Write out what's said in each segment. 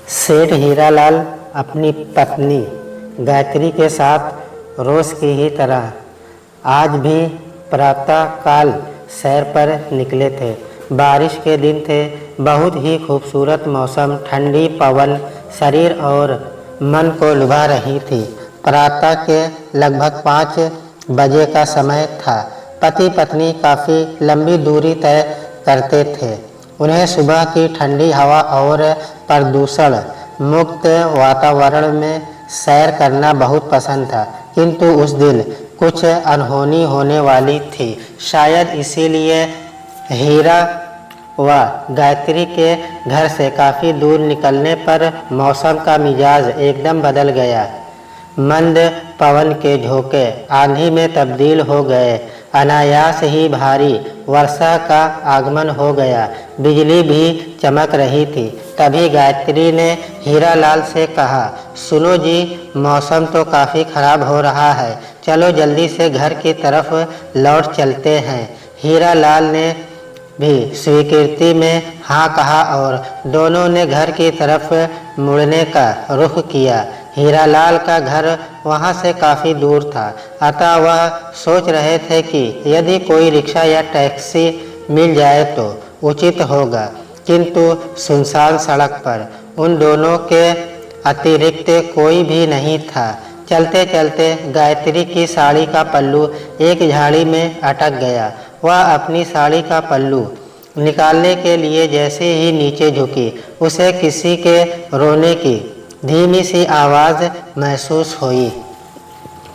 सेठ हीरालाल अपनी पत्नी गायत्री के साथ रोज की ही तरह आज भी प्रातः काल सैर पर निकले थे। बारिश के दिन थे, बहुत ही खूबसूरत मौसम, ठंडी पवन शरीर और मन को लुभा रही थी। प्रातः के लगभग 5 बजे का समय था। पति पत्नी काफ़ी लंबी दूरी तय करते थे। उन्हें सुबह की ठंडी हवा और प्रदूषण मुक्त वातावरण में सैर करना बहुत पसंद था, किंतु उस दिन कुछ अनहोनी होने वाली थी। शायद इसीलिए हीरा व गायत्री के घर से काफ़ी दूर निकलने पर मौसम का मिजाज एकदम बदल गया। मंद पवन के झोंके आंधी में तब्दील हो गए। अनायास ही भारी वर्षा का आगमन हो गया। बिजली भी चमक रही थी। तभी गायत्री ने हीरालाल से कहा, सुनो जी, मौसम तो काफ़ी खराब हो रहा है, चलो जल्दी से घर की तरफ लौट चलते हैं। हीरालाल ने भी स्वीकृति में हाँ कहा और दोनों ने घर की तरफ मुड़ने का रुख किया। हीरालाल का घर वहाँ से काफ़ी दूर था, अतः वह सोच रहे थे कि यदि कोई रिक्शा या टैक्सी मिल जाए तो उचित होगा, किंतु सुनसान सड़क पर उन दोनों के अतिरिक्त कोई भी नहीं था। चलते चलते गायत्री की साड़ी का पल्लू एक झाड़ी में अटक गया। वह अपनी साड़ी का पल्लू निकालने के लिए जैसे ही नीचे झुकी, उसे किसी के रोने की धीमी सी आवाज़ महसूस हुई,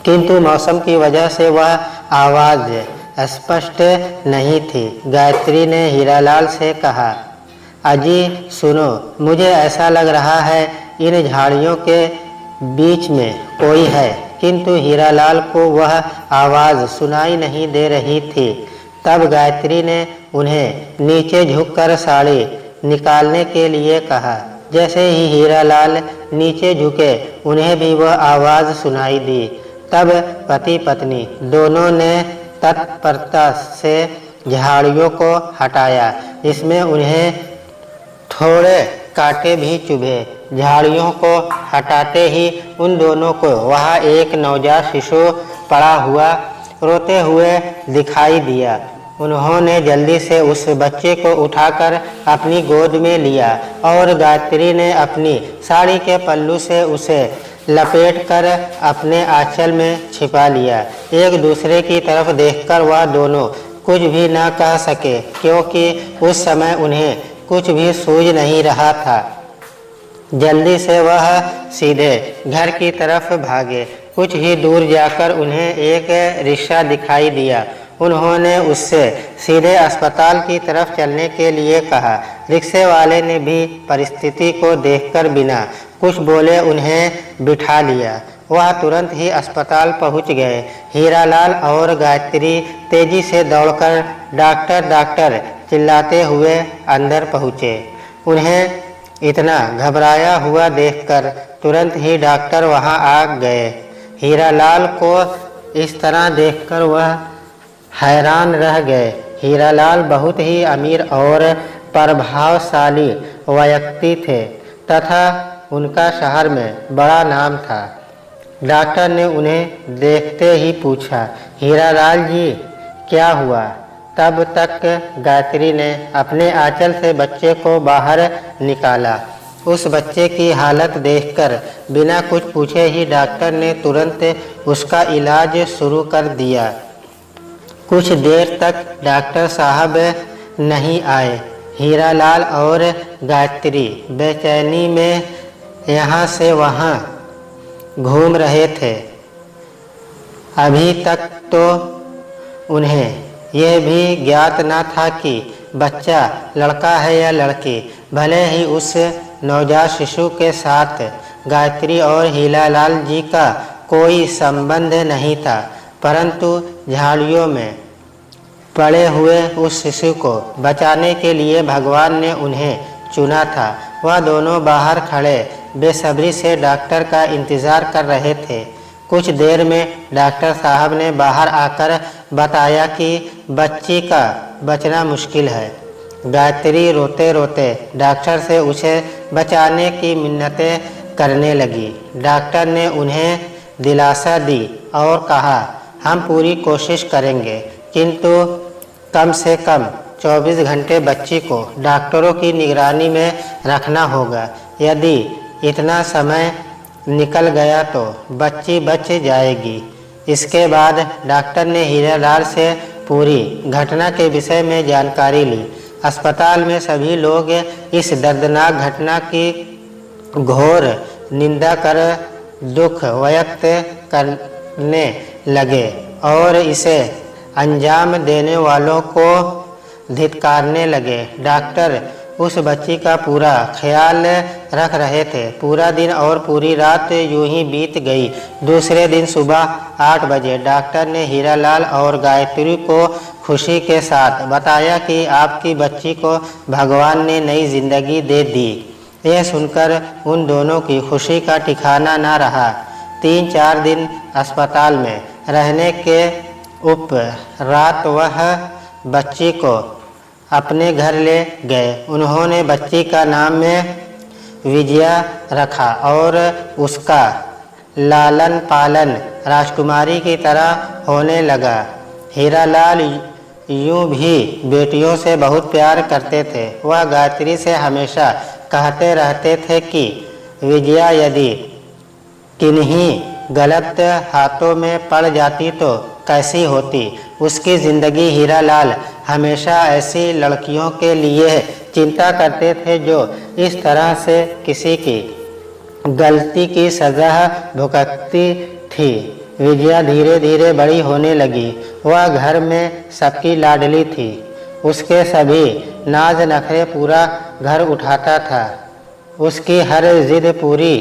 किंतु मौसम की वजह से वह आवाज़ स्पष्ट नहीं थी। गायत्री ने हीरालाल से कहा, अजी सुनो, मुझे ऐसा लग रहा है इन झाड़ियों के बीच में कोई है। किंतु हीरालाल को वह आवाज़ सुनाई नहीं दे रही थी। तब गायत्री ने उन्हें नीचे झुककर साड़ी निकालने के लिए कहा। जैसे ही हीरालाल नीचे झुके, उन्हें भी वह आवाज़ सुनाई दी। तब पति पत्नी दोनों ने तत्परता से झाड़ियों को हटाया। इसमें उन्हें थोड़े कांटे भी चुभे। झाड़ियों को हटाते ही उन दोनों को वहाँ एक नवजात शिशु पड़ा हुआ रोते हुए दिखाई दिया। उन्होंने जल्दी से उस बच्चे को उठाकर अपनी गोद में लिया और गायत्री ने अपनी साड़ी के पल्लू से उसे लपेटकर अपने आंचल में छिपा लिया। एक दूसरे की तरफ देखकर वह दोनों कुछ भी न कह सके, क्योंकि उस समय उन्हें कुछ भी सूझ नहीं रहा था। जल्दी से वह सीधे घर की तरफ भागे। कुछ ही दूर जाकर उन्हें एक रिक्शा दिखाई दिया। उन्होंने उससे सीधे अस्पताल की तरफ चलने के लिए कहा। रिक्शे वाले ने भी परिस्थिति को देखकर बिना कुछ बोले उन्हें बिठा लिया। वह तुरंत ही अस्पताल पहुंच गए। हीरालाल और गायत्री तेजी से दौड़कर डॉक्टर डॉक्टर चिल्लाते हुए अंदर पहुँचे। उन्हें इतना घबराया हुआ देखकर तुरंत ही डॉक्टर वहां आ गए। हीरालाल को इस तरह देखकर वह हैरान रह गए। हीरालाल बहुत ही अमीर और प्रभावशाली व्यक्ति थे तथा उनका शहर में बड़ा नाम था। डॉक्टर ने उन्हें देखते ही पूछा, हीरालाल जी क्या हुआ? तब तक गायत्री ने अपने आंचल से बच्चे को बाहर निकाला। उस बच्चे की हालत देखकर बिना कुछ पूछे ही डॉक्टर ने तुरंत उसका इलाज शुरू कर दिया। कुछ देर तक डॉक्टर साहब नहीं आए। हीरालाल और गायत्री बेचैनी में यहाँ से वहाँ घूम रहे थे। अभी तक तो उन्हें यह भी ज्ञात न था कि बच्चा लड़का है या लड़की। भले ही उस नवजात शिशु के साथ गायत्री और हीरालाल जी का कोई संबंध नहीं था, परंतु झाड़ियों में पड़े हुए उस शिशु को बचाने के लिए भगवान ने उन्हें चुना था। वह दोनों बाहर खड़े बेसब्री से डॉक्टर का इंतज़ार कर रहे थे। कुछ देर में डॉक्टर साहब ने बाहर आकर बताया कि बच्ची का बचना मुश्किल है। गायत्री रोते रोते डॉक्टर से उसे बचाने की मिन्नतें करने लगी। डॉक्टर ने उन्हें दिलासा दी और कहा, हम पूरी कोशिश करेंगे, किंतु कम से कम 24 घंटे बच्ची को डॉक्टरों की निगरानी में रखना होगा। यदि इतना समय निकल गया तो बच्ची बच जाएगी। इसके बाद डॉक्टर ने हीरालाल से पूरी घटना के विषय में जानकारी ली। अस्पताल में सभी लोग इस दर्दनाक घटना की घोर निंदा कर दुख व्यक्त करने लगे और इसे अंजाम देने वालों को धिक्कारने लगे। डॉक्टर उस बच्ची का पूरा ख्याल रख रहे थे। पूरा दिन और पूरी रात यूं ही बीत गई। दूसरे दिन सुबह 8 बजे डॉक्टर ने हीरालाल और गायत्री को खुशी के साथ बताया कि आपकी बच्ची को भगवान ने नई जिंदगी दे दी। यह सुनकर उन दोनों की खुशी का ठिकाना न रहा। 3-4 दिन अस्पताल में रहने के उपरांत वह बच्ची को अपने घर ले गए। उन्होंने बच्ची का नाम विजया रखा और उसका लालन पालन राजकुमारी की तरह होने लगा। हीरालाल यूं भी बेटियों से बहुत प्यार करते थे। वह गायत्री से हमेशा कहते रहते थे कि विजया यदि किन्हीं गलत हाथों में पड़ जाती तो कैसी होती। उसकी ज़िंदगी हीरालाल हमेशा ऐसी लड़कियों के लिए चिंता करते थे जो इस तरह से किसी की गलती की सज़ा भुगतती थी। विजया धीरे धीरे बड़ी होने लगी। वह घर में सबकी लाडली थी। उसके सभी नाज नखरे पूरा घर उठाता था। उसकी हर जिद पूरी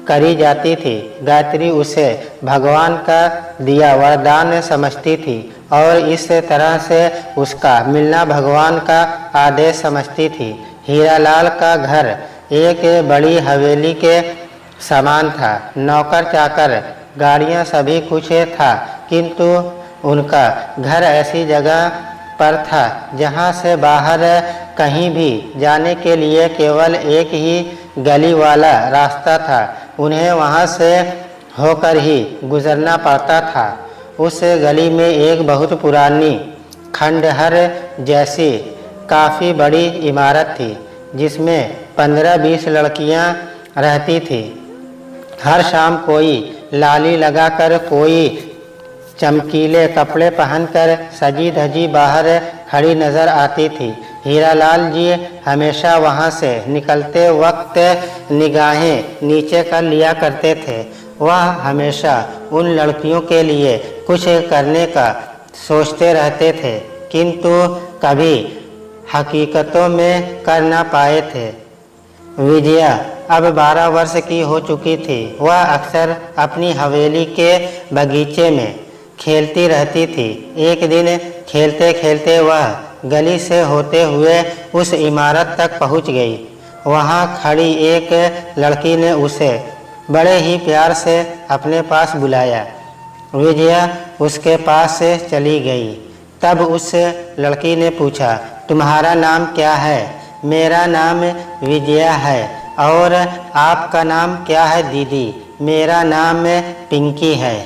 करी जाती थी। गायत्री उसे भगवान का दिया वरदान समझती थी और इस तरह से उसका मिलना भगवान का आदेश समझती थी। हीरालाल का घर एक बड़ी हवेली के समान था। नौकर चाकर गाड़ियाँ सभी कुछ था, किंतु उनका घर ऐसी जगह पर था जहाँ से बाहर कहीं भी जाने के लिए केवल एक ही गली वाला रास्ता था। उन्हें वहाँ से होकर ही गुजरना पड़ता था। उस गली में एक बहुत पुरानी खंडहर जैसी काफ़ी बड़ी इमारत थी, जिसमें 15-20 लड़कियाँ रहती थी। हर शाम कोई लाली लगाकर, कोई चमकीले कपड़े पहनकर सजी धजी बाहर खड़ी नज़र आती थी। हीरालाल जी हमेशा वहाँ से निकलते वक्त निगाहें नीचे कर लिया करते थे। वह हमेशा उन लड़कियों के लिए कुछ करने का सोचते रहते थे, किंतु कभी हकीकतों में कर ना पाए थे। विजया अब 12 वर्ष की हो चुकी थी। वह अक्सर अपनी हवेली के बगीचे में खेलती रहती थी। एक दिन खेलते खेलते वह गली से होते हुए उस इमारत तक पहुंच गई। वहां खड़ी एक लड़की ने उसे बड़े ही प्यार से अपने पास बुलाया। विजया उसके पास से चली गई। तब उस लड़की ने पूछा, तुम्हारा नाम क्या है? मेरा नाम विजया है। और आपका नाम क्या है दीदी? मेरा नाम पिंकी है।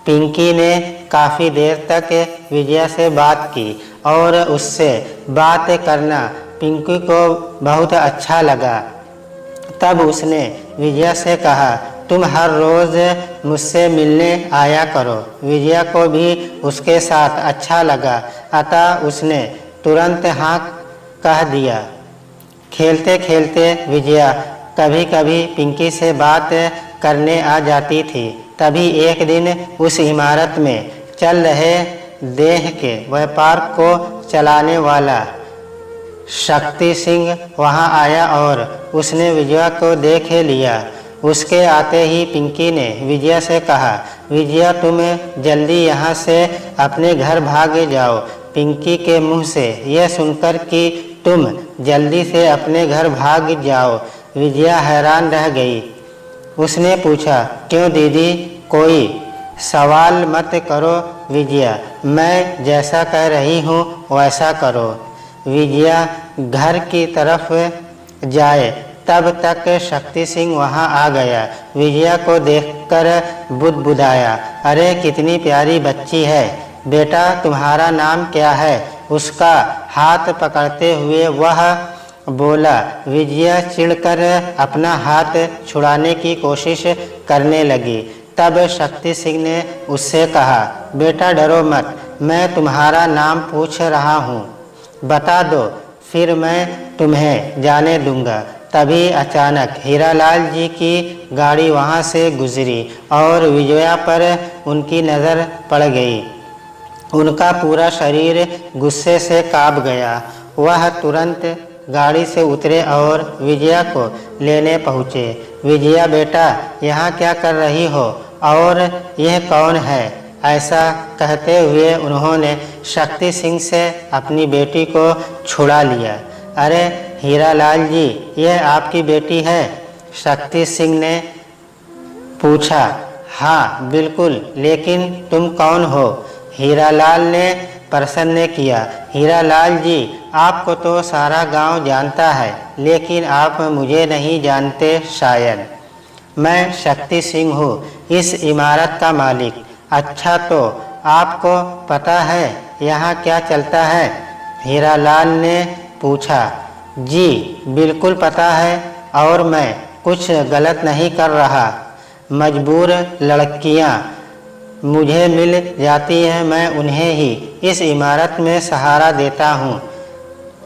पिंकी ने काफ़ी देर तक विजया से बात की और उससे बात करना पिंकी को बहुत अच्छा लगा। तब उसने विजया से कहा, तुम हर रोज़ मुझसे मिलने आया करो। विजया को भी उसके साथ अच्छा लगा, अतः उसने तुरंत हाँ कह दिया। खेलते खेलते विजया कभी कभी पिंकी से बात करने आ जाती थी। तभी एक दिन उस इमारत में चल रहे देह के व्यापार को चलाने वाला शक्ति सिंह वहां आया और उसने विजया को देख लिया। उसके आते ही पिंकी ने विजया से कहा, विजया तुम जल्दी यहाँ से अपने घर भाग जाओ। पिंकी के मुंह से यह सुनकर कि तुम जल्दी से अपने घर भाग जाओ, विजया हैरान रह गई। उसने पूछा, क्यों दीदी? कोई सवाल मत करो विजया, मैं जैसा कह रही हूँ वैसा करो। विजया घर की तरफ जाए तब तक शक्ति सिंह वहां आ गया। विजया को देखकर बुदबुदाया, अरे कितनी प्यारी बच्ची है, बेटा तुम्हारा नाम क्या है? उसका हाथ पकड़ते हुए वह बोला। विजया चिढ़कर अपना हाथ छुड़ाने की कोशिश करने लगी। तब शक्ति सिंह ने उससे कहा, बेटा डरो मत, मैं तुम्हारा नाम पूछ रहा हूँ, बता दो, फिर मैं तुम्हें जाने दूंगा। तभी अचानक हीरालाल जी की गाड़ी वहाँ से गुजरी और विजया पर उनकी नज़र पड़ गई। उनका पूरा शरीर गुस्से से काँप गया। वह तुरंत गाड़ी से उतरे और विजया को लेने पहुँचे। विजया बेटा यहाँ क्या कर रही हो और यह कौन है? ऐसा कहते हुए उन्होंने शक्ति सिंह से अपनी बेटी को छुड़ा लिया। अरे हीरालाल जी, यह आपकी बेटी है? शक्ति सिंह ने पूछा। हाँ बिल्कुल, लेकिन तुम कौन हो? हीरालाल ने प्रश्न किया। हीरालाल जी, आपको तो सारा गांव जानता है, लेकिन आप मुझे नहीं जानते शायद। मैं शक्ति सिंह हूँ, इस इमारत का मालिक। अच्छा, तो आपको पता है यहाँ क्या चलता है? हीरालाल ने पूछा। जी बिल्कुल पता है, और मैं कुछ गलत नहीं कर रहा। मजबूर लड़कियाँ मुझे मिल जाती हैं, मैं उन्हें ही इस इमारत में सहारा देता हूँ।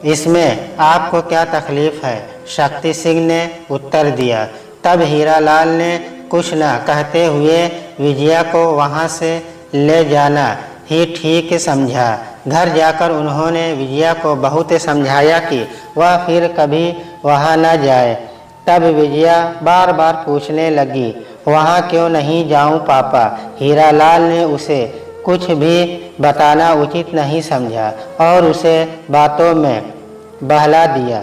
इसमें आपको क्या तकलीफ़ है? शक्ति सिंह ने उत्तर दिया। तब हीरालाल ने कुछ न कहते हुए विजया को वहाँ से ले जाना ही ठीक समझा। घर जाकर उन्होंने विजया को बहुत समझाया कि वह फिर कभी वहाँ न जाए। तब विजया बार बार पूछने लगी, वहाँ क्यों नहीं जाऊँ पापा? हीरालाल ने उसे कुछ भी बताना उचित नहीं समझा और उसे बातों में बहला दिया।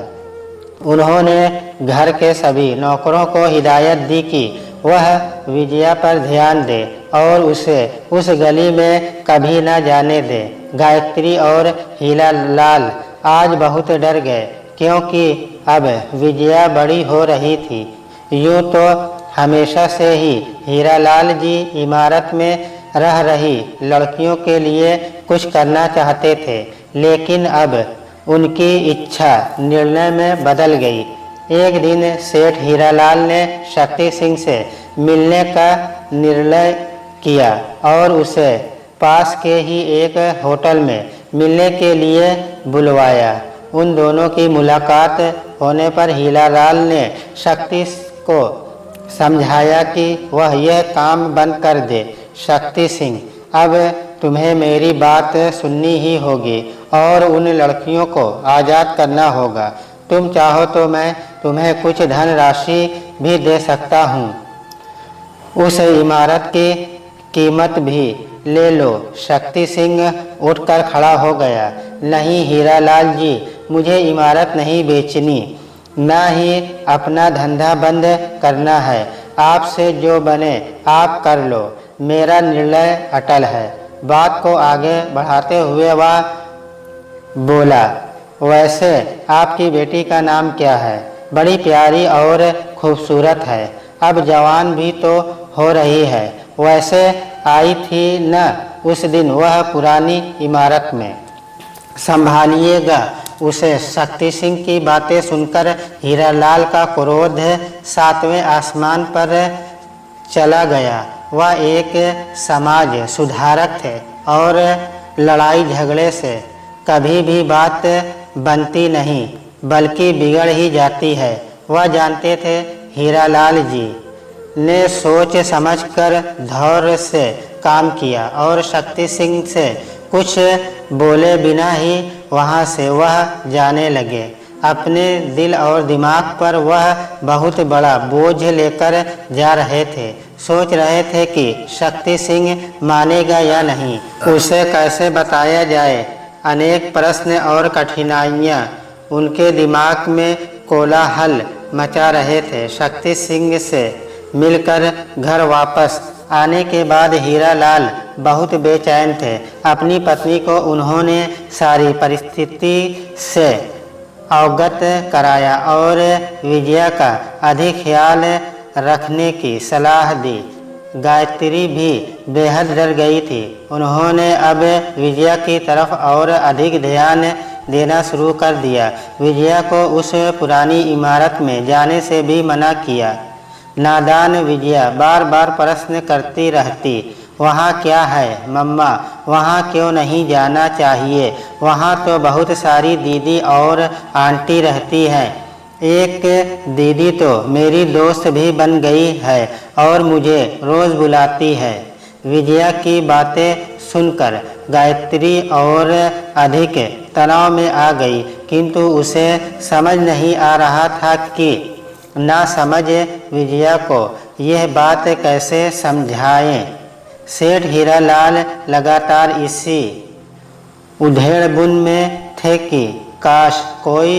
उन्होंने घर के सभी नौकरों को हिदायत दी कि वह विजया पर ध्यान दे और उसे उस गली में कभी न जाने दे। गायत्री और हीरालाल आज बहुत डर गए, क्योंकि अब विजया बड़ी हो रही थी। यूँ तो हमेशा से ही हीरालाल जी इमारत में रह रही लड़कियों के लिए कुछ करना चाहते थे, लेकिन अब उनकी इच्छा निर्णय में बदल गई। एक दिन सेठ हीरालाल ने शक्ति सिंह से मिलने का निर्णय किया और उसे पास के ही एक होटल में मिलने के लिए बुलवाया। उन दोनों की मुलाकात होने पर हीरालाल ने शक्ति को समझाया कि वह यह काम बंद कर दे। शक्ति सिंह, अब तुम्हें मेरी बात सुननी ही होगी और उन लड़कियों को आज़ाद करना होगा। तुम चाहो तो मैं तुम्हें कुछ धनराशि भी दे सकता हूँ। उस इमारत की कीमत भी ले लो। शक्ति सिंह उठकर खड़ा हो गया। नहीं हीरालाल जी, मुझे इमारत नहीं बेचनी, न ही अपना धंधा बंद करना है। आपसे जो बने आप कर लो, मेरा निर्णय अटल है। बात को आगे बढ़ाते हुए वह बोला, वैसे आपकी बेटी का नाम क्या है? बड़ी प्यारी और खूबसूरत है, अब जवान भी तो हो रही है। वैसे आई थी न उस दिन वह पुरानी इमारत में, संभालिएगा उसे। शक्ति सिंह की बातें सुनकर हीरालाल का क्रोध 7वें आसमान पर चला गया। वह एक समाज सुधारक थे और लड़ाई झगड़े से कभी भी बात बनती नहीं, बल्कि बिगड़ ही जाती है। वह जानते थे हीरालाल जी ने सोच समझकर धैर्य से काम किया और शक्ति सिंह से कुछ बोले बिना ही वहाँ से वह जाने लगे। अपने दिल और दिमाग पर वह बहुत बड़ा बोझ लेकर जा रहे थे। सोच रहे थे कि शक्ति सिंह मानेगा या नहीं, उसे कैसे बताया जाए। अनेक प्रश्न और कठिनाइयाँ उनके दिमाग में कोलाहल मचा रहे थे। शक्ति सिंह से मिलकर घर वापस आने के बाद हीरालाल बहुत बेचैन थे। अपनी पत्नी को उन्होंने सारी परिस्थिति से अवगत कराया और विजया का अधिक ख्याल रखने की सलाह दी। गायत्री भी बेहद डर गई थी। उन्होंने अब विजया की तरफ और अधिक ध्यान देना शुरू कर दिया। विजया को उस पुरानी इमारत में जाने से भी मना किया। नादान विजया बार बार प्रश्न करती रहती, वहाँ क्या है मम्मा, वहाँ क्यों नहीं जाना चाहिए, वहाँ तो बहुत सारी दीदी और आंटी रहती हैं। एक दीदी तो मेरी दोस्त भी बन गई है और मुझे रोज़ बुलाती है। विजया की बातें सुनकर गायत्री और अधिक तनाव में आ गई, किंतु उसे समझ नहीं आ रहा था कि ना समझ विजया को यह बात कैसे समझाएं। सेठ हीरालाल लगातार इसी उधेड़बुन में थे कि काश कोई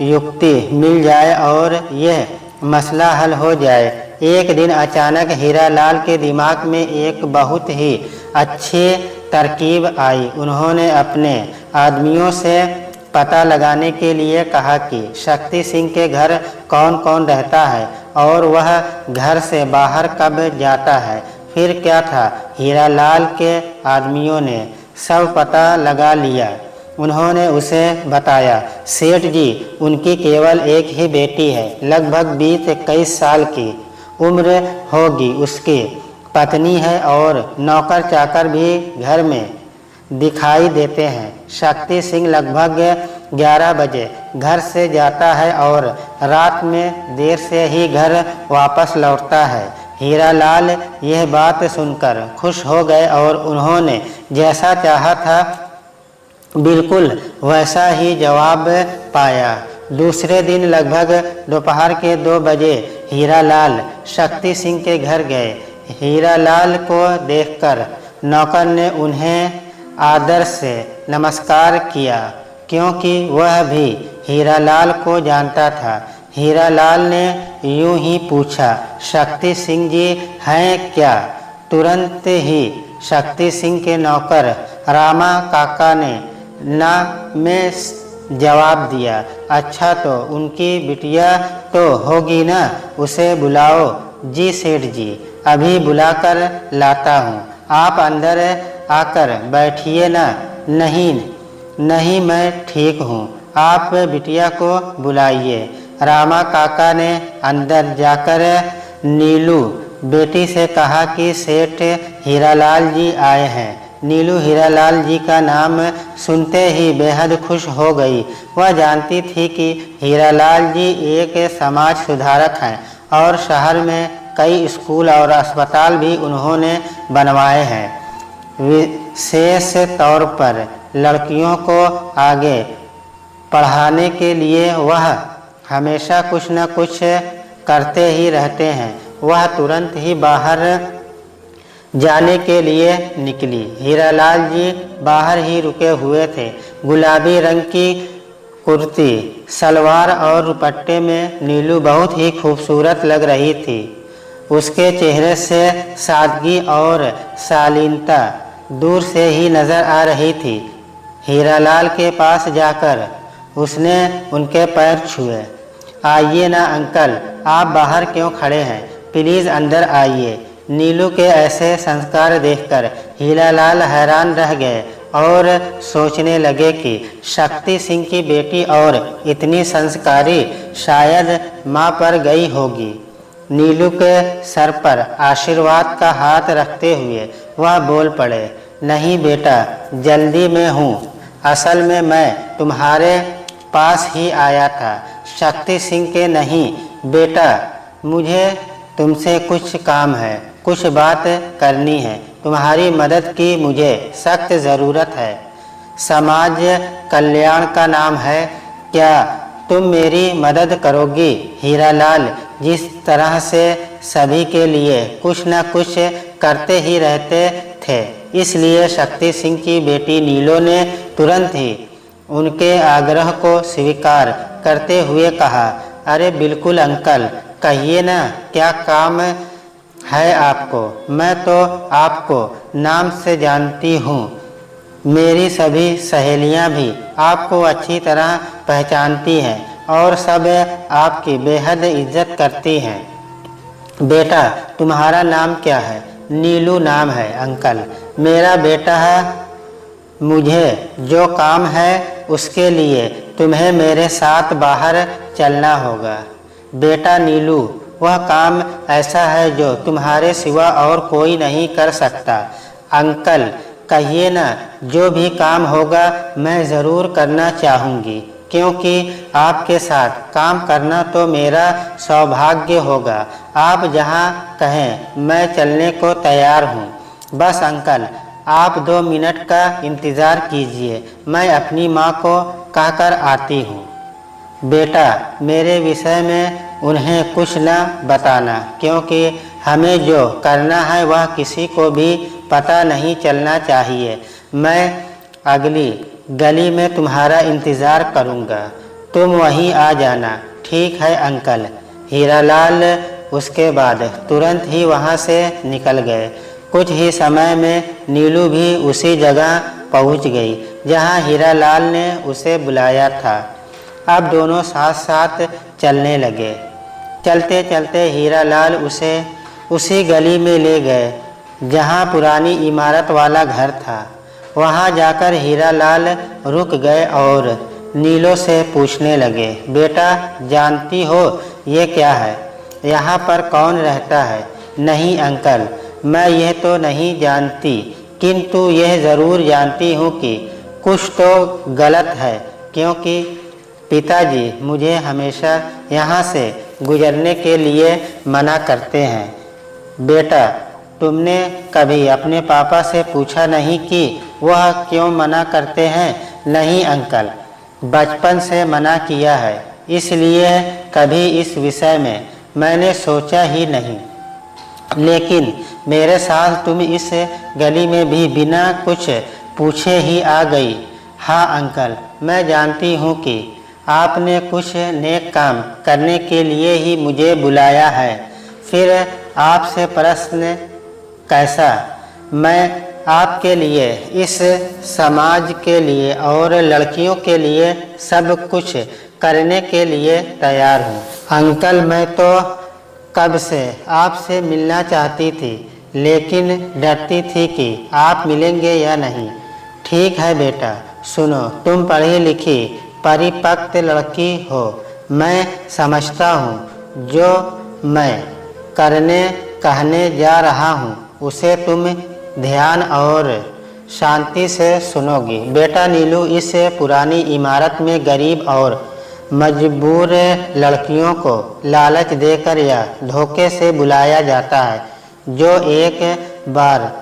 युक्ति मिल जाए और यह मसला हल हो जाए। एक दिन अचानक हीरालाल के दिमाग में एक बहुत ही अच्छी तरकीब आई। उन्होंने अपने आदमियों से पता लगाने के लिए कहा कि शक्ति सिंह के घर कौन कौन रहता है और वह घर से बाहर कब जाता है। फिर क्या था, हीरालाल के आदमियों ने सब पता लगा लिया। उन्होंने उसे बताया, सेठ जी, उनकी केवल एक ही बेटी है, लगभग 20-21 साल की उम्र होगी। उसकी पत्नी है और नौकर चाकर भी घर में दिखाई देते हैं। शक्ति सिंह लगभग 11 बजे घर से जाता है और रात में देर से ही घर वापस लौटता है। हीरालाल यह बात सुनकर खुश हो गए और उन्होंने जैसा चाहा था बिल्कुल वैसा ही जवाब पाया। दूसरे दिन लगभग दोपहर के 2 बजे हीरालाल शक्ति सिंह के घर गए। हीरालाल को देखकर नौकर ने उन्हें आदर से नमस्कार किया, क्योंकि वह भी हीरालाल को जानता था। हीरालाल ने यूं ही पूछा, शक्ति सिंह जी हैं क्या? तुरंत ही शक्ति सिंह के नौकर रामा काका ने ना में जवाब दिया। अच्छा, तो उनकी बिटिया तो होगी ना, उसे बुलाओ। जी सेठ जी, अभी बुलाकर लाता हूँ, आप अंदर आकर बैठिए ना। नहीं, मैं ठीक हूँ, आप बिटिया को बुलाइए। रामा काका ने अंदर जाकर नीलू बेटी से कहा कि सेठ हीरालाल जी आए हैं। नीलू हीरालाल जी का नाम सुनते ही बेहद खुश हो गई। वह जानती थी कि हीरालाल जी एक समाज सुधारक हैं और शहर में कई स्कूल और अस्पताल भी उन्होंने बनवाए हैं। विशेष तौर पर लड़कियों को आगे पढ़ाने के लिए वह हमेशा कुछ न कुछ करते ही रहते हैं। वह तुरंत ही बाहर जाने के लिए निकली। हीरालाल जी बाहर ही रुके हुए थे। गुलाबी रंग की कुर्ती, सलवार और दुपट्टे में नीलू बहुत ही खूबसूरत लग रही थी। उसके चेहरे से सादगी और शालीनता दूर से ही नजर आ रही थी। हीरालाल के पास जाकर उसने उनके पैर छुए। आइए ना अंकल, आप बाहर क्यों खड़े हैं, प्लीज़ अंदर आइए। नीलू के ऐसे संस्कार देखकर हीरालाल हैरान रह गए और सोचने लगे कि शक्ति सिंह की बेटी और इतनी संस्कारी शायद माँ पर गई होगी। नीलू के सर पर आशीर्वाद का हाथ रखते हुए वह बोल पड़े, नहीं बेटा, जल्दी में हूँ, असल में मैं तुम्हारे पास ही आया था। शक्ति सिंह के नहीं बेटा, मुझे तुमसे कुछ काम है, कुछ बात करनी है, तुम्हारी मदद की मुझे सख्त ज़रूरत है। समाज कल्याण का नाम है, क्या तुम मेरी मदद करोगी? हीरालाल जिस तरह से सभी के लिए कुछ न कुछ करते ही रहते थे, इसलिए शक्ति सिंह की बेटी नीलो ने तुरंत ही उनके आग्रह को स्वीकार करते हुए कहा, अरे बिल्कुल अंकल, कहिए ना, क्या काम है आपको? मैं तो आपको नाम से जानती हूँ, मेरी सभी सहेलियां भी आपको अच्छी तरह पहचानती हैं और सब आपकी बेहद इज्जत करती हैं। बेटा, तुम्हारा नाम क्या है? नीलू नाम है अंकल। मेरा बेटा है। मुझे जो काम है उसके लिए तुम्हें मेरे साथ बाहर चलना होगा। बेटा नीलू, वह काम ऐसा है जो तुम्हारे सिवा और कोई नहीं कर सकता। अंकल, कहिए ना, जो भी काम होगा मैं ज़रूर करना चाहूँगी, क्योंकि आपके साथ काम करना तो मेरा सौभाग्य होगा। आप जहाँ कहें मैं चलने को तैयार हूँ। बस अंकल, आप 2 मिनट का इंतज़ार कीजिए, मैं अपनी माँ को कहकर आती हूँ। बेटा, मेरे विषय में उन्हें कुछ न बताना, क्योंकि हमें जो करना है वह किसी को भी पता नहीं चलना चाहिए। मैं अगली गली में तुम्हारा इंतज़ार करूँगा, तुम वहीं आ जाना। ठीक है अंकल। हीरालाल उसके बाद तुरंत ही वहाँ से निकल गए। कुछ ही समय में नीलू भी उसी जगह पहुँच गई जहाँ हीरालाल ने उसे बुलाया था। अब दोनों साथ साथ चलने लगे। चलते चलते हीरालाल उसे उसी गली में ले गए जहाँ पुरानी इमारत वाला घर था। वहाँ जाकर हीरालाल रुक गए और नीलू से पूछने लगे, बेटा, जानती हो ये क्या है? यहाँ पर कौन रहता है? नहीं अंकल, मैं यह तो नहीं जानती, किंतु यह ज़रूर जानती हूँ कि कुछ तो गलत है, क्योंकि पिताजी मुझे हमेशा यहाँ से गुजरने के लिए मना करते हैं। बेटा, तुमने कभी अपने पापा से पूछा नहीं कि वह क्यों मना करते हैं? नहीं अंकल, बचपन से मना किया है, इसलिए कभी इस विषय में मैंने सोचा ही नहीं। लेकिन मेरे साथ तुम इस गली में भी बिना कुछ पूछे ही आ गई। हाँ अंकल, मैं जानती हूँ कि आपने कुछ नेक काम करने के लिए ही मुझे बुलाया है। फिर आपसे प्रश्न कैसा? मैं आपके लिए, इस समाज के लिए और लड़कियों के लिए सब कुछ करने के लिए तैयार हूँ। अंकल, मैं तो कब से आपसे मिलना चाहती थी, लेकिन डरती थी कि आप मिलेंगे या नहीं। ठीक है बेटा, सुनो, तुम पढ़ी लिखी परिपक्व लड़की हो। मैं समझता हूँ जो मैं कहने जा रहा हूँ उसे तुम ध्यान और शांति से सुनोगी। बेटा नीलू, इस पुरानी इमारत में गरीब और मजबूर लड़कियों को लालच देकर या धोखे से बुलाया जाता है। जो एक बार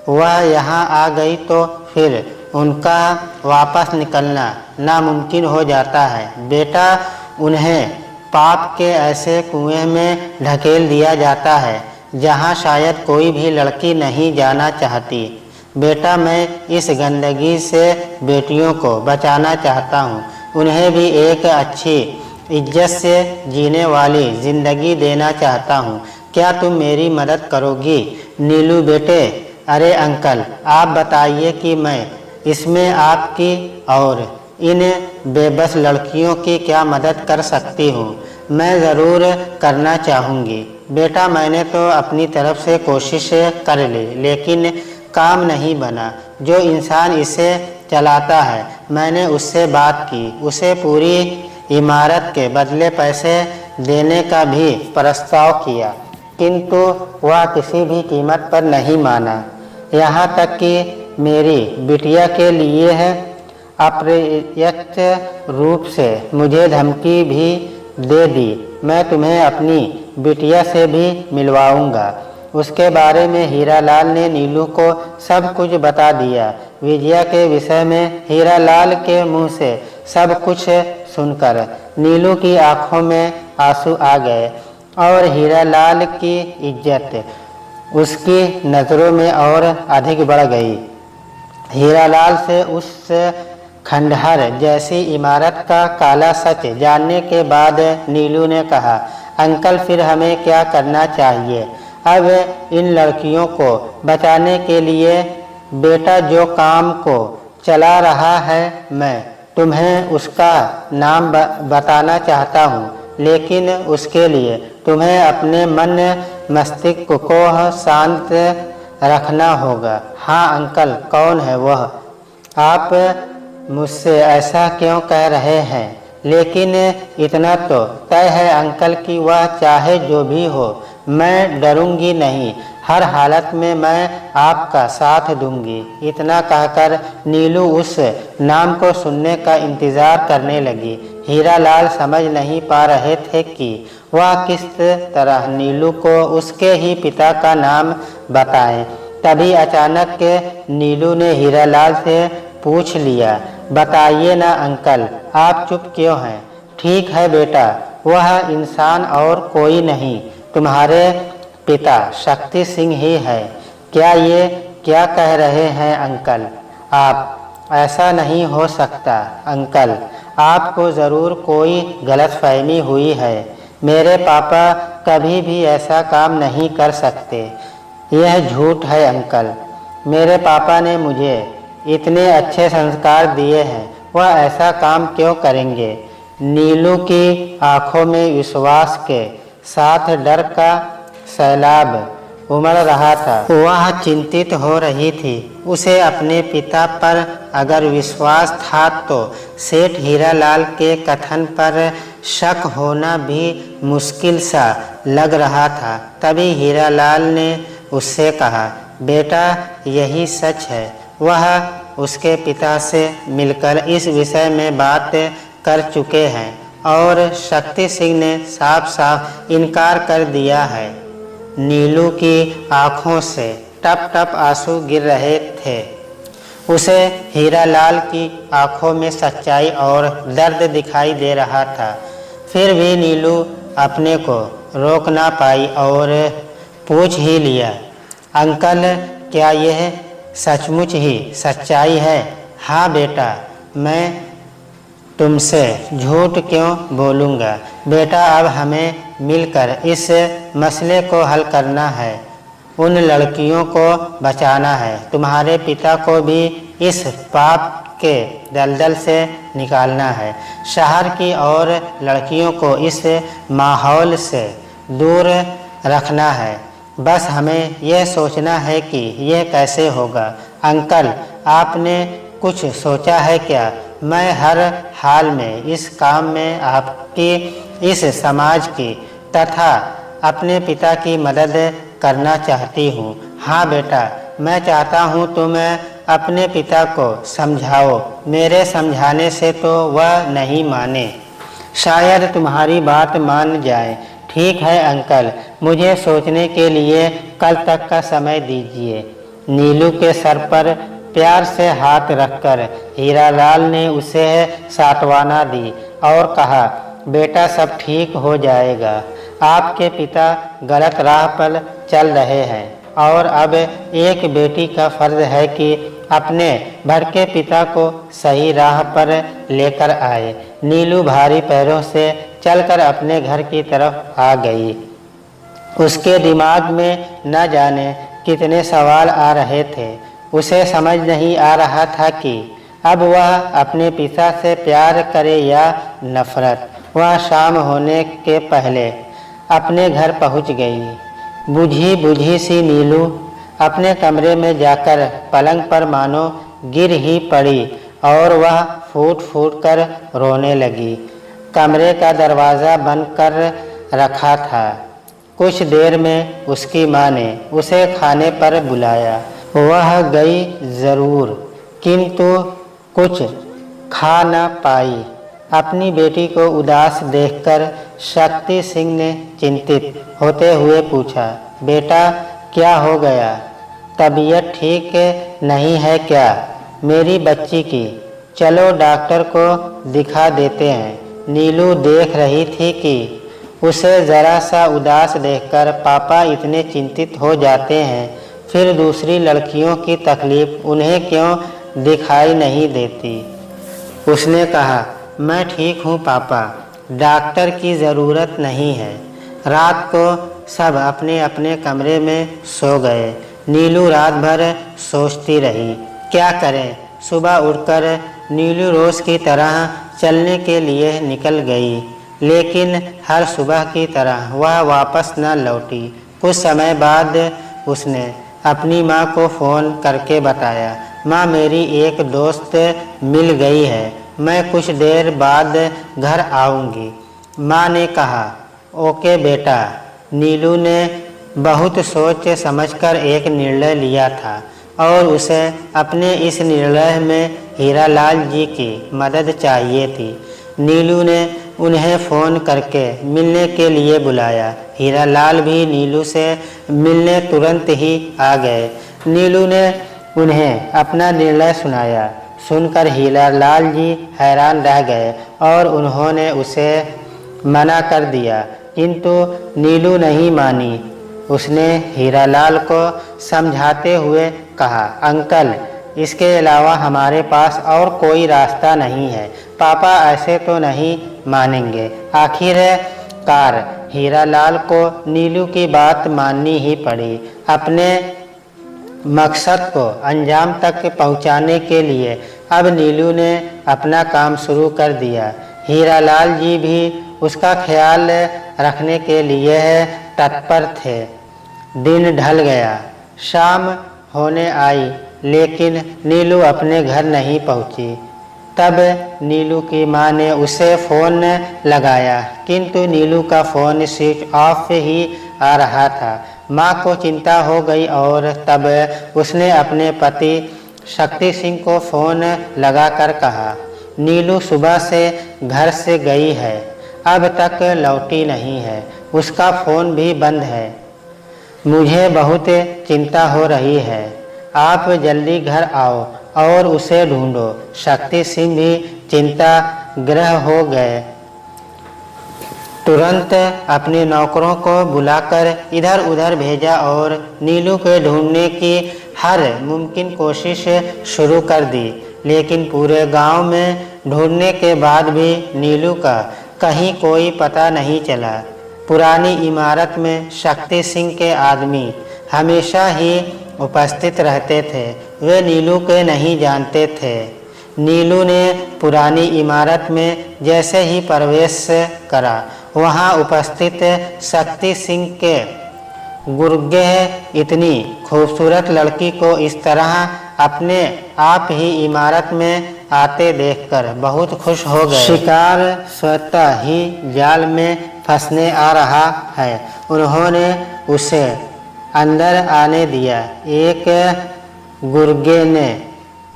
वह यहाँ आ गई तो फिर उनका वापस निकलना नामुमकिन हो जाता है। बेटा, उन्हें पाप के ऐसे कुएं में ढकेल दिया जाता है जहाँ शायद कोई भी लड़की नहीं जाना चाहती। बेटा, मैं इस गंदगी से बेटियों को बचाना चाहता हूँ, उन्हें भी एक अच्छी इज्जत से जीने वाली ज़िंदगी देना चाहता हूँ। क्या तुम मेरी मदद करोगी? नीलू बेटे, अरे अंकल, आप बताइए कि मैं इसमें आपकी और इन बेबस लड़कियों की क्या मदद कर सकती हूँ? मैं ज़रूर करना चाहूँगी। बेटा, मैंने तो अपनी तरफ से कोशिश कर ली, लेकिन काम नहीं बना। जो इंसान इसे चलाता है, मैंने उससे बात की, उसे पूरी इमारत के बदले पैसे देने का भी प्रस्ताव किया, किंतु वह किसी भी कीमत पर नहीं माना। यहाँ तक कि मेरी बिटिया के लिए है अप्रत्यक्ष रूप से मुझे धमकी भी दे दी। मैं तुम्हें अपनी बिटिया से भी मिलवाऊंगा। उसके बारे में हीरालाल ने नीलू को सब कुछ बता दिया। विजया के विषय में हीरालाल के मुंह से सब कुछ सुनकर नीलू की आंखों में आंसू आ गए और हीरालाल की इज्जत उसकी नज़रों में और अधिक बढ़ गई। हीरालाल से उस खंडहर जैसी इमारत का काला सच जानने के बाद नीलू ने कहा, अंकल, फिर हमें क्या करना चाहिए? अब इन लड़कियों को बचाने के लिए बेटा जो काम को चला रहा है। मैं तुम्हें उसका नाम बताना चाहता हूँ, लेकिन उसके लिए तुम्हें अपने मन मस्तिष्क को शांत रखना होगा। हाँ अंकल, कौन है वह? आप मुझसे ऐसा क्यों कह रहे हैं? लेकिन इतना तो तय है अंकल कि वह चाहे जो भी हो, मैं डरूंगी नहीं। हर हालत में मैं आपका साथ दूंगी। इतना कहकर नीलू उस नाम को सुनने का इंतज़ार करने लगी। हीरालाल समझ नहीं पा रहे थे कि वह किस तरह नीलू को उसके ही पिता का नाम बताएं। तभी अचानक नीलू ने हीरालाल से पूछ लिया, बताइए ना अंकल, आप चुप क्यों हैं? ठीक है बेटा, वह इंसान और कोई नहीं, तुम्हारे पिता शक्ति सिंह ही है। क्या कह रहे हैं अंकल आप? ऐसा नहीं हो सकता अंकल, आपको ज़रूर कोई गलतफहमी हुई है। मेरे पापा कभी भी ऐसा काम नहीं कर सकते। यह झूठ है अंकल। मेरे पापा ने मुझे इतने अच्छे संस्कार दिए हैं, वह ऐसा काम क्यों करेंगे? नीलू की आंखों में विश्वास के साथ डर का सैलाब उमड़ रहा था। वह चिंतित हो रही थी। उसे अपने पिता पर अगर विश्वास था तो सेठ हीरालाल के कथन पर शक होना भी मुश्किल सा लग रहा था। तभी हीरालाल ने उससे कहा, बेटा यही सच है। वह उसके पिता से मिलकर इस विषय में बात कर चुके हैं और शक्ति सिंह ने साफ साफ इनकार कर दिया है। नीलू की आंखों से टप टप आंसू गिर रहे थे। उसे हीरालाल की आंखों में सच्चाई और दर्द दिखाई दे रहा था। फिर भी नीलू अपने को रोक ना पाई और पूछ ही लिया, अंकल क्या यह सचमुच ही सच्चाई है? हाँ बेटा, मैं तुमसे झूठ क्यों बोलूँगा? बेटा अब हमें मिलकर इस मसले को हल करना है। उन लड़कियों को बचाना है। तुम्हारे पिता को भी इस पाप के दलदल से निकालना है। शहर की और लड़कियों को इस माहौल से दूर रखना है। बस हमें यह सोचना है कि यह कैसे होगा। अंकल आपने कुछ सोचा है क्या? मैं हर हाल में इस काम में आपकी, इस समाज की तथा अपने पिता की मदद करना चाहती हूँ। हाँ बेटा, मैं चाहता हूँ तुम अपने पिता को समझाओ। मेरे समझाने से तो वह नहीं माने, शायद तुम्हारी बात मान जाए। ठीक है अंकल, मुझे सोचने के लिए कल तक का समय दीजिए। नीलू के सर पर प्यार से हाथ रखकर हीरालाल ने उसे सांत्वना दी और कहा, बेटा सब ठीक हो जाएगा। आपके पिता गलत राह पर चल रहे हैं और अब एक बेटी का फर्ज है कि अपने भड़के पिता को सही राह पर लेकर आए। नीलू भारी पैरों से चलकर अपने घर की तरफ आ गई। उसके दिमाग में न जाने कितने सवाल आ रहे थे। उसे समझ नहीं आ रहा था कि अब वह अपने पिता से प्यार करे या नफरत। वह शाम होने के पहले अपने घर पहुंच गई। बुझी बुझी सी नीलू अपने कमरे में जाकर पलंग पर मानो गिर ही पड़ी और वह फूट फूट कर रोने लगी। कमरे का दरवाज़ा बंद कर रखा था। कुछ देर में उसकी माँ ने उसे खाने पर बुलाया। वह गई ज़रूर, किंतु कुछ खा न पाई। अपनी बेटी को उदास देखकर शक्ति सिंह ने चिंतित होते हुए पूछा, बेटा क्या हो गया? तबीयत ठीक नहीं है क्या मेरी बच्ची की? चलो डॉक्टर को दिखा देते हैं। नीलू देख रही थी कि उसे ज़रा सा उदास देखकर पापा इतने चिंतित हो जाते हैं, फिर दूसरी लड़कियों की तकलीफ़ उन्हें क्यों दिखाई नहीं देती। उसने कहा, मैं ठीक हूँ पापा, डॉक्टर की ज़रूरत नहीं है। रात को सब अपने अपने कमरे में सो गए। नीलू रात भर सोचती रही, क्या करें? सुबह उठकर नीलू रोज़ की तरह चलने के लिए निकल गई, लेकिन हर सुबह की तरह वह वापस न लौटी। कुछ समय बाद उसने अपनी माँ को फ़ोन करके बताया, माँ मेरी एक दोस्त मिल गई है, मैं कुछ देर बाद घर आऊँगी। माँ ने कहा, ओके बेटा। नीलू ने बहुत सोच समझकर एक निर्णय लिया था और उसे अपने इस निर्णय में हीरालाल जी की मदद चाहिए थी। नीलू ने उन्हें फ़ोन करके मिलने के लिए बुलाया। हीरालाल भी नीलू से मिलने तुरंत ही आ गए। नीलू ने उन्हें अपना निर्णय सुनाया। सुनकर हीरालाल जी हैरान रह गए और उन्होंने उसे मना कर दिया, किंतु नीलू नहीं मानी। उसने हीरालाल को समझाते हुए कहा, अंकल इसके अलावा हमारे पास और कोई रास्ता नहीं है, पापा ऐसे तो नहीं मानेंगे। आखिरकार हीरालाल को नीलू की बात माननी ही पड़ी। अपने मकसद को अंजाम तक पहुंचाने के लिए अब नीलू ने अपना काम शुरू कर दिया। हीरालाल जी भी उसका ख्याल रखने के लिए तत्पर थे। दिन ढल गया, शाम होने आई, लेकिन नीलू अपने घर नहीं पहुंची। तब नीलू की माँ ने उसे फ़ोन लगाया, किंतु नीलू का फ़ोन स्विच ऑफ ही आ रहा था। माँ को चिंता हो गई और तब उसने अपने पति शक्ति सिंह को फ़ोन लगाकर कहा, नीलू सुबह से घर से गई है, अब तक लौटी नहीं है, उसका फ़ोन भी बंद है। मुझे बहुत चिंता हो रही है, आप जल्दी घर आओ और उसे ढूंढो। शक्ति सिंह भी चिंताग्रस्त हो गए। तुरंत अपने नौकरों को बुलाकर इधर उधर भेजा और नीलू के ढूंढने की हर मुमकिन कोशिश शुरू कर दी, लेकिन पूरे गांव में ढूंढने के बाद भी नीलू का कहीं कोई पता नहीं चला। पुरानी इमारत में शक्ति सिंह के आदमी हमेशा ही उपस्थित रहते थे। वे नीलू के नहीं जानते थे। नीलू ने पुरानी इमारत में जैसे ही प्रवेश करा, वहां उपस्थित शक्ति सिंह के गुर्गे इतनी खूबसूरत लड़की को इस तरह अपने आप ही इमारत में आते देखकर बहुत खुश हो गए। शिकार स्वतः ही जाल में फंसने आ रहा है। उन्होंने उसे अंदर आने दिया। एक गुर्गे ने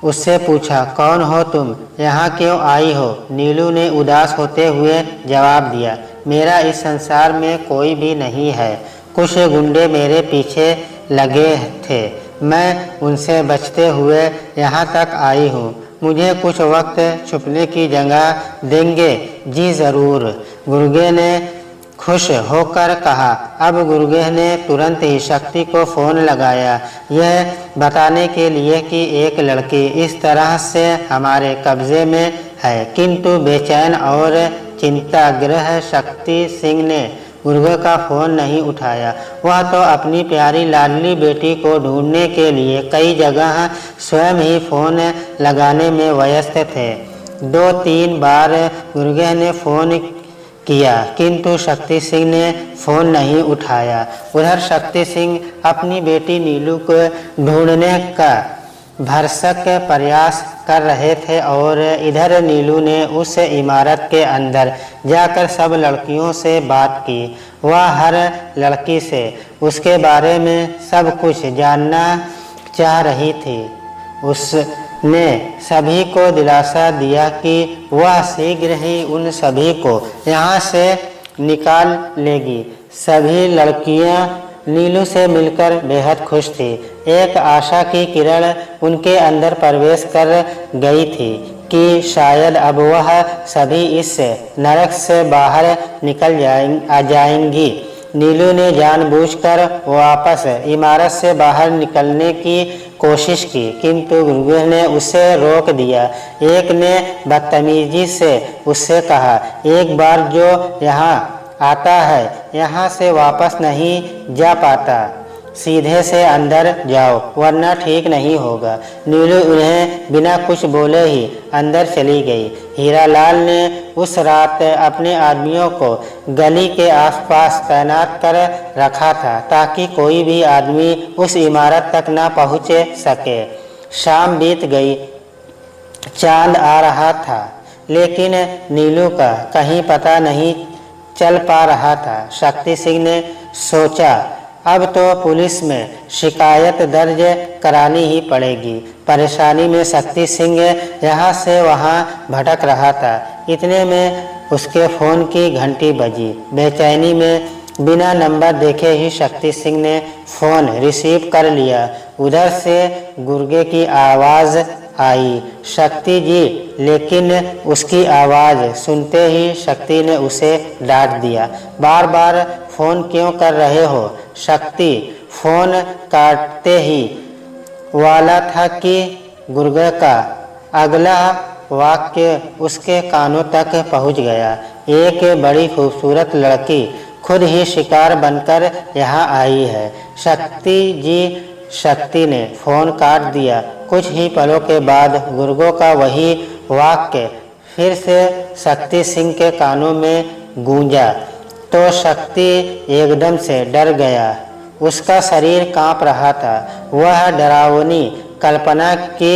उससे पूछा, कौन हो तुम, यहाँ क्यों आई हो? नीलू ने उदास होते हुए जवाब दिया, मेरा इस संसार में कोई भी नहीं है। कुछ गुंडे मेरे पीछे लगे थे, मैं उनसे बचते हुए यहाँ तक आई हूँ। मुझे कुछ वक्त छुपने की जगह देंगे? जी ज़रूर, गुर्गे ने खुश होकर कहा। अब गुर्गे ने तुरंत ही शक्ति को फ़ोन लगाया, यह बताने के लिए कि एक लड़की इस तरह से हमारे कब्ज़े में है। किंतु बेचैन और चिंताग्रस्त शक्ति सिंह ने गुर्गे का फ़ोन नहीं उठाया। वह तो अपनी प्यारी लाडली बेटी को ढूंढने के लिए कई जगह स्वयं ही फ़ोन लगाने में व्यस्त थे। 2-3 बार गुर्गे ने फ़ोन किया, किंतु शक्ति सिंह ने फ़ोन नहीं उठाया। उधर शक्ति सिंह अपनी बेटी नीलू को ढूंढने का भरसक प्रयास कर रहे थे और इधर नीलू ने उस इमारत के अंदर जाकर सब लड़कियों से बात की। वह हर लड़की से उसके बारे में सब कुछ जानना चाह रही थी। उसने सभी को दिलासा दिया कि वह शीघ्र ही उन सभी को यहाँ से निकाल लेगी। सभी लड़कियाँ नीलू से मिलकर बेहद खुश थी। एक आशा की किरण उनके अंदर प्रवेश कर गई थी कि शायद अब वह सभी इस नरक से बाहर निकल जाएंगी। नीलू ने जानबूझकर वापस इमारत से बाहर निकलने की कोशिश की, किंतु गुर्गे ने उसे रोक दिया। एक ने बदतमीजी से उससे कहा, एक बार जो यहाँ आता है यहाँ से वापस नहीं जा पाता। सीधे से अंदर जाओ वरना ठीक नहीं होगा। नीलू उन्हें बिना कुछ बोले ही अंदर चली गई। हीरालाल ने उस रात अपने आदमियों को गली के आसपास तैनात कर रखा था ताकि कोई भी आदमी उस इमारत तक न पहुँच सके। शाम बीत गई, चांद आ रहा था, लेकिन नीलू का कहीं पता नहीं चल पा रहा था। शक्ति सिंह ने सोचा, अब तो पुलिस में शिकायत दर्ज करानी ही पड़ेगी। परेशानी में शक्ति सिंह यहाँ से वहाँ भटक रहा था। इतने में उसके फ़ोन की घंटी बजी। बेचैनी में बिना नंबर देखे ही शक्ति सिंह ने फ़ोन रिसीव कर लिया। उधर से गुर्गे की आवाज़ आई, शक्ति जी। लेकिन उसकी आवाज़ सुनते ही शक्ति ने उसे डांट दिया। बार बार फ़ोन क्यों कर रहे हो? शक्ति फ़ोन काटते ही वाला था कि गुर्गे का अगला वाक्य उसके कानों तक पहुंच गया। एक बड़ी खूबसूरत लड़की खुद ही शिकार बनकर यहाँ आई है। शक्ति जी। शक्ति ने फ़ोन काट दिया। कुछ ही पलों के बाद गुर्गों का वही वाक्य फिर से शक्ति सिंह के कानों में गूंजा तो शक्ति एकदम से डर गया। उसका शरीर कांप रहा था। वह डरावनी कल्पना की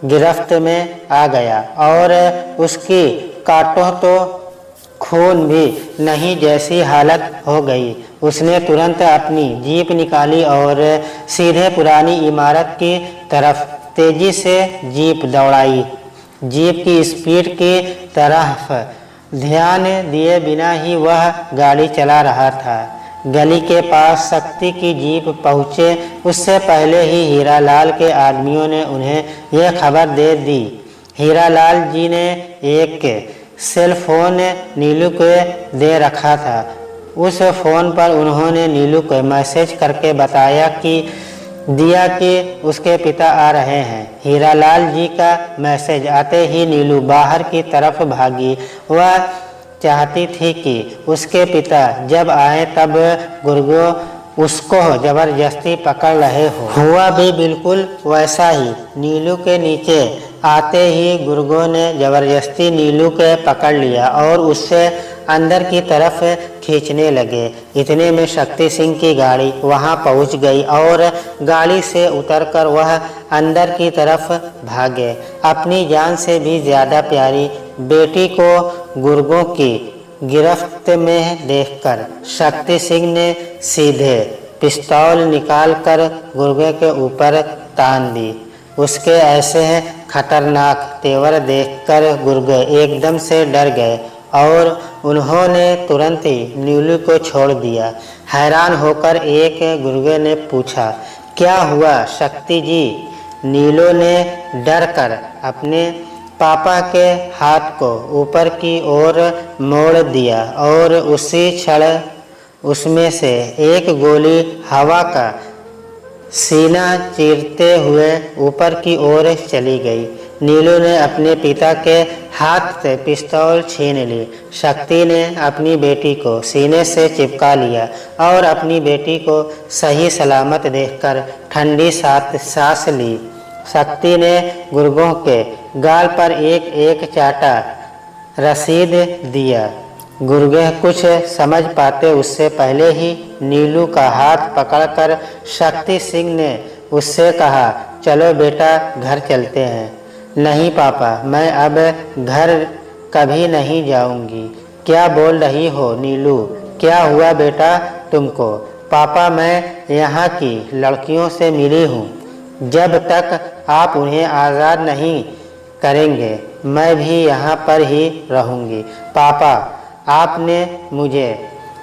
गिरफ्त में आ गया और उसकी काटो तो खून भी नहीं जैसी हालत हो गई। उसने तुरंत अपनी जीप निकाली और सीधे पुरानी इमारत की तरफ तेजी से जीप दौड़ाई। जीप की स्पीड की तरफ ध्यान दिए बिना ही वह गाड़ी चला रहा था। गली के पास शक्ति की जीप पहुँचे उससे पहले ही हीरालाल के आदमियों ने उन्हें यह खबर दे दी। हीरालाल जी ने एक सेल फोन नीलू को दे रखा था। उस फ़ोन पर उन्होंने नीलू को मैसेज करके बताया कि उसके पिता आ रहे हैं। हीरालाल जी का मैसेज आते ही नीलू बाहर की तरफ भागी। वह चाहती थी कि उसके पिता जब आए तब गुर्गो उसको जबरदस्ती पकड़ रहे हो। हुआ भी बिल्कुल वैसा ही। नीलू के नीचे आते ही गुर्गो ने जबरदस्ती नीलू को पकड़ लिया और उससे अंदर की तरफ खींचने लगे। इतने में शक्ति सिंह की गाड़ी वहां पहुंच गई और गाड़ी से उतरकर वह अंदर की तरफ भागे। अपनी जान से भी ज़्यादा प्यारी बेटी को गुर्गों की गिरफ्त में देखकर शक्ति सिंह ने सीधे पिस्तौल निकालकर गुर्गे के ऊपर तान दी। उसके ऐसे खतरनाक तेवर देखकर गुर्गे एकदम से डर गए और उन्होंने तुरंत ही नीलू को छोड़ दिया। हैरान होकर एक गुर्गे ने पूछा, क्या हुआ शक्ति जी? नीलू ने डर कर अपने पापा के हाथ को ऊपर की ओर मोड़ दिया और उसी क्षण उसमें से एक गोली हवा का सीना चीरते हुए ऊपर की ओर चली गई। नीलू ने अपने पिता के हाथ से पिस्तौल छीन ली। शक्ति ने अपनी बेटी को सीने से चिपका लिया और अपनी बेटी को सही सलामत देखकर ठंडी सांस ली। शक्ति ने गुर्गों के गाल पर एक एक चाटा रसीद दिया। गुर्गे कुछ समझ पाते उससे पहले ही नीलू का हाथ पकड़कर शक्ति सिंह ने उससे कहा, चलो बेटा घर चलते हैं। नहीं पापा, मैं अब घर कभी नहीं जाऊंगी। क्या बोल रही हो नीलू? क्या हुआ बेटा तुमको? पापा, मैं यहाँ की लड़कियों से मिली हूँ। जब तक आप उन्हें आज़ाद नहीं करेंगे मैं भी यहाँ पर ही रहूँगी। पापा, आपने मुझे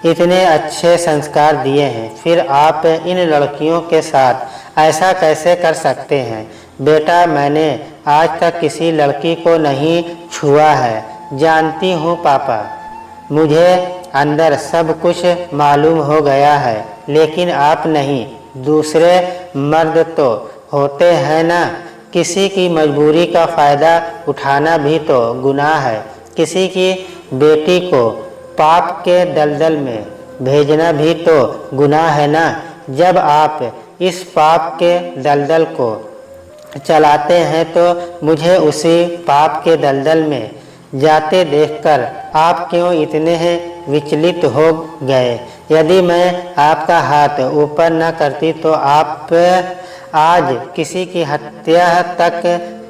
इतने अच्छे संस्कार दिए हैं, फिर आप इन लड़कियों के साथ ऐसा कैसे कर सकते हैं? बेटा, मैंने आज तक किसी लड़की को नहीं छुआ है। जानती हूँ पापा, मुझे अंदर सब कुछ मालूम हो गया है, लेकिन आप नहीं। दूसरे मर्द तो होते हैं ना। किसी की मजबूरी का फ़ायदा उठाना भी तो गुनाह है। किसी की बेटी को पाप के दलदल में भेजना भी तो गुनाह है ना। जब आप इस पाप के दलदल को चलाते हैं तो मुझे उसी पाप के दलदल में जाते देखकर आप क्यों इतने विचलित हो गए? यदि मैं आपका हाथ ऊपर न करती तो आप आज किसी की हत्या तक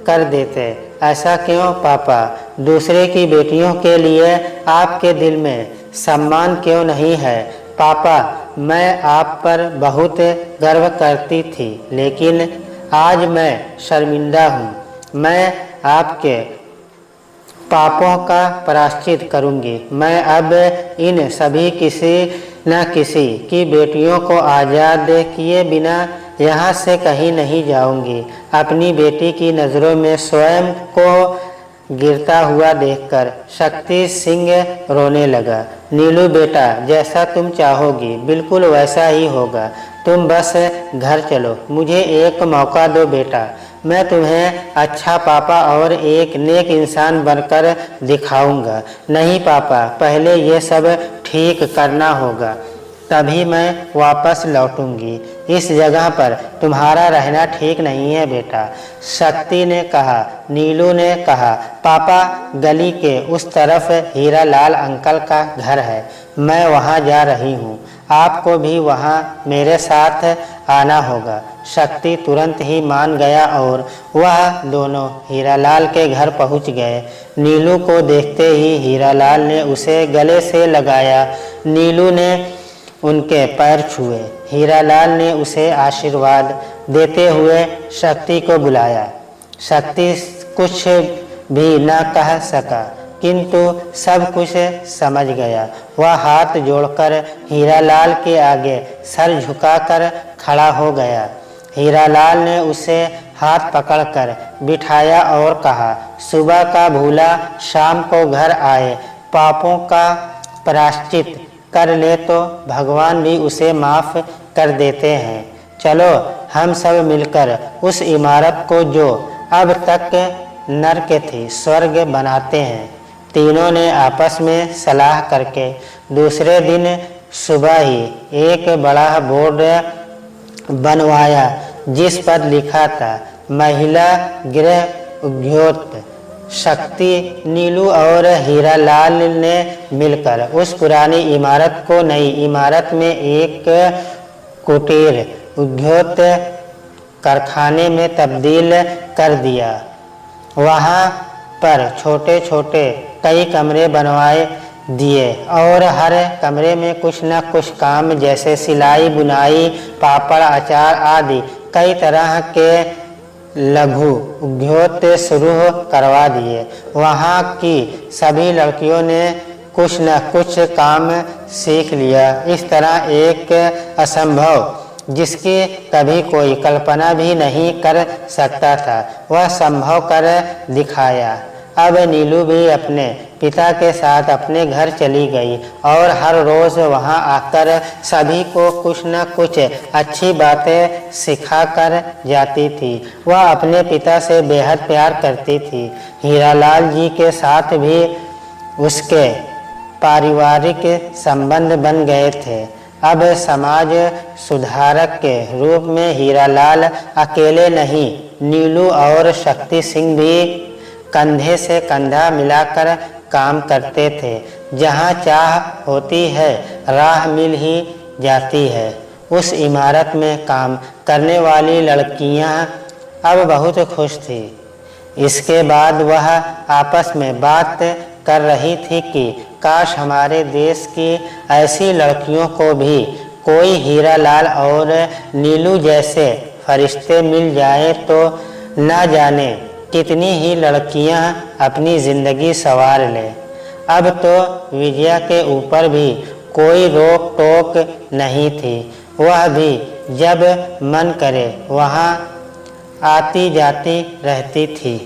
कर देते। ऐसा क्यों पापा? दूसरे की बेटियों के लिए आपके दिल में सम्मान क्यों नहीं है? पापा, मैं आप पर बहुत गर्व करती थी, लेकिन आज मैं शर्मिंदा हूँ। मैं आपके पापों का प्रायश्चित करूँगी। मैं अब इन सभी किसी न किसी की बेटियों को आज़ाद किए बिना यहाँ से कहीं नहीं जाऊँगी। अपनी बेटी की नज़रों में स्वयं को गिरता हुआ देखकर शक्ति सिंह रोने लगा। नीलू बेटा, जैसा तुम चाहोगी बिल्कुल वैसा ही होगा। तुम बस घर चलो, मुझे एक मौका दो बेटा। मैं तुम्हें अच्छा पापा और एक नेक इंसान बनकर दिखाऊंगा। नहीं पापा, पहले ये सब ठीक करना होगा, तभी मैं वापस लौटूंगी। इस जगह पर तुम्हारा रहना ठीक नहीं है बेटा, शक्ति ने कहा। नीलू ने कहा, पापा, गली के उस तरफ हीरालाल अंकल का घर है, मैं वहाँ जा रही हूँ। आपको भी वहाँ मेरे साथ आना होगा। शक्ति तुरंत ही मान गया और वह दोनों हीरालाल के घर पहुँच गए। नीलू को देखते ही हीरालाल ने उसे गले से लगाया। नीलू ने उनके पैर छुए। हीरालाल ने उसे आशीर्वाद देते हुए शक्ति को बुलाया। शक्ति कुछ भी न कह सका, किंतु सब कुछ समझ गया। वह हाथ जोड़कर हीरालाल के आगे सर झुकाकर खड़ा हो गया। हीरालाल ने उसे हाथ पकड़कर बिठाया और कहा, सुबह का भूला शाम को घर आए, पापों का प्रायश्चित कर ले तो भगवान भी उसे माफ़ कर देते हैं। चलो हम सब मिलकर उस इमारत को जो अब तक नर्क थी स्वर्ग बनाते हैं। तीनों ने आपस में सलाह करके दूसरे दिन सुबह ही एक बड़ा बोर्ड बनवाया जिस पर लिखा था, महिला गृह उद्योग। शक्ति, नीलू और हीरालाल ने मिलकर उस पुरानी इमारत को नई इमारत में एक कुटीर उद्योग कारखाने में तब्दील कर दिया। वहाँ पर छोटे छोटे कई कमरे बनवाए दिए और हर कमरे में कुछ न कुछ काम जैसे सिलाई, बुनाई, पापड़, अचार आदि कई तरह के लघु उद्योग शुरू करवा दिए। वहाँ की सभी लड़कियों ने कुछ न कुछ काम सीख लिया। इस तरह एक असंभव जिसकी कभी कोई कल्पना भी नहीं कर सकता था, वह संभव कर दिखाया। अब नीलू भी अपने पिता के साथ अपने घर चली गई और हर रोज़ वहां आकर सभी को कुछ न कुछ अच्छी बातें सिखा कर जाती थी। वह अपने पिता से बेहद प्यार करती थी। हीरालाल जी के साथ भी उसके पारिवारिक संबंध बन गए थे। अब समाज सुधारक के रूप में हीरालाल अकेले नहीं, नीलू और शक्ति सिंह भी कंधे से कंधा मिलाकर काम करते थे। जहाँ चाह होती है राह मिल ही जाती है। उस इमारत में काम करने वाली लड़कियाँ अब बहुत खुश थी। इसके बाद वह आपस में बात कर रही थी कि काश हमारे देश की ऐसी लड़कियों को भी कोई हीरालाल और नीलू जैसे फरिश्ते मिल जाए तो न जाने कितनी ही लड़कियां अपनी ज़िंदगी संवार लें। अब तो विजया के ऊपर भी कोई रोक टोक नहीं थी। वह भी जब मन करे वहाँ आती जाती रहती थी।